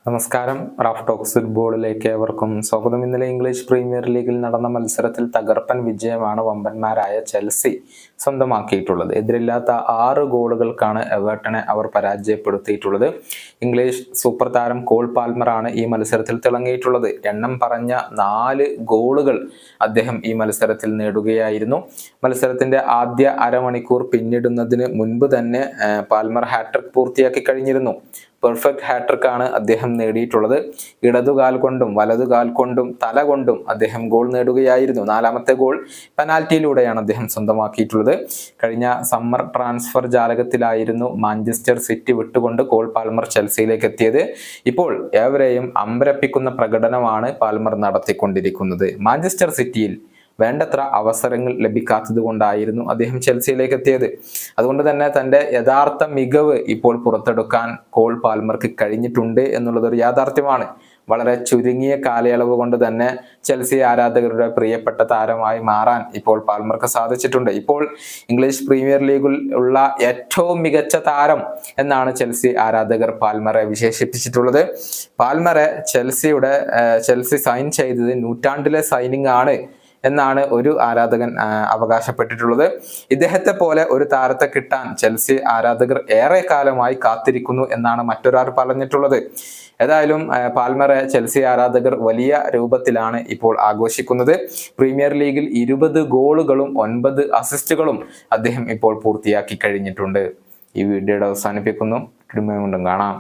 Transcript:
നമസ്കാരം. Raf talks ഫുട്ബോളിലേക്ക് ഏവർക്കും സ്വാഗതം. ഇന്നലെ ഇംഗ്ലീഷ് പ്രീമിയർ ലീഗിൽ നടന്ന മത്സരത്തിൽ തകർപ്പൻ വിജയമാണ് വമ്പന്മാരായ ചെൽസി സ്വന്തമാക്കിയിട്ടുള്ളത്. എതിരില്ലാത്ത 6 ഗോളുകൾക്കാണ് എവർട്ടനെ അവർ പരാജയപ്പെടുത്തിയിട്ടുള്ളത്. ഇംഗ്ലീഷ് സൂപ്പർ താരം കോൾ പാൽമറാണ് ഈ മത്സരത്തിൽ തിളങ്ങിയിട്ടുള്ളത്. എണ്ണം പറഞ്ഞ 4 ഗോളുകൾ അദ്ദേഹം ഈ മത്സരത്തിൽ നേടുകയായിരുന്നു. മത്സരത്തിന്റെ ആദ്യ അരമണിക്കൂർ പിന്നിടുന്നതിന് മുൻപ് തന്നെ പാൽമർ ഹാട്രിക് പൂർത്തിയാക്കി കഴിഞ്ഞിരുന്നു. പെർഫെക്റ്റ് ഹാട്രിക് ആണ് അദ്ദേഹം നേടിയിട്ടുള്ളത്. ഇടതുകാൽ കൊണ്ടും വലതുകാൽ കൊണ്ടും തല കൊണ്ടും അദ്ദേഹം ഗോൾ നേടുകയായിരുന്നു. 4ാമത്തെ ഗോൾ പെനാൽറ്റിയിലൂടെയാണ് അദ്ദേഹം സ്വന്തമാക്കിയിട്ടുള്ളത്. കഴിഞ്ഞ സമ്മർ ട്രാൻസ്ഫർ ജാലകത്തിലായിരുന്നു മാഞ്ചസ്റ്റർ സിറ്റി വിട്ടുകൊണ്ട് കോൾ പാൽമർ ചെൽസിയിലേക്ക് എത്തിയത്. ഇപ്പോൾ ഏവരെയും അമ്പരപ്പിക്കുന്ന പ്രകടനമാണ് പാൽമർ നടത്തിക്കൊണ്ടിരിക്കുന്നത്. മാഞ്ചസ്റ്റർ സിറ്റിയിൽ വേണ്ടത്ര അവസരങ്ങൾ ലഭിക്കാത്തത് കൊണ്ടായിരുന്നു അദ്ദേഹം ചെൽസിയിലേക്ക് എത്തിയത്. അതുകൊണ്ട് തന്നെ തൻ്റെ യഥാർത്ഥ മികവ് ഇപ്പോൾ പുറത്തെടുക്കാൻ കോൾ പാൽമർക്ക് കഴിഞ്ഞിട്ടുണ്ട് എന്നുള്ളതൊരു യാഥാർത്ഥ്യമാണ്. വളരെ ചുരുങ്ങിയ കാലയളവ് കൊണ്ട് തന്നെ ചെൽസി ആരാധകരുടെ പ്രിയപ്പെട്ട താരമായി മാറാൻ ഇപ്പോൾ പാൽമർക്ക് സാധിച്ചിട്ടുണ്ട്. ഇപ്പോൾ ഇംഗ്ലീഷ് പ്രീമിയർ ലീഗിൽ ഉള്ള ഏറ്റവും മികച്ച താരം എന്നാണ് ചെൽസി ആരാധകർ പാൽമറെ വിശേഷിപ്പിച്ചിട്ടുള്ളത്. പാൽമറെ ചെൽസി സൈൻ ചെയ്തത് നൂറ്റാണ്ടിലെ സൈനിങ് ആണ് എന്നാണ് ഒരു ആരാധകൻ അവകാശപ്പെട്ടിട്ടുള്ളത്. ഇദ്ദേഹത്തെ പോലെ ഒരു താരത്തെ കിട്ടാൻ ചെൽസി ആരാധകർ ഏറെ കാലമായി കാത്തിരിക്കുന്നു എന്നാണ് മറ്റൊരാൾ പറഞ്ഞിട്ടുള്ളത്. ഏതായാലും പാൽമറെ ചെൽസി ആരാധകർ വലിയ രൂപത്തിലാണ് ഇപ്പോൾ ആഘോഷിക്കുന്നത്. പ്രീമിയർ ലീഗിൽ 20 ഗോളുകളും 9 അസിസ്റ്റുകളും അദ്ദേഹം ഇപ്പോൾ പൂർത്തിയാക്കി കഴിഞ്ഞിട്ടുണ്ട്. ഈ വീഡിയോയുടെ അവസാനിപ്പിക്കുന്നു. കാണാം.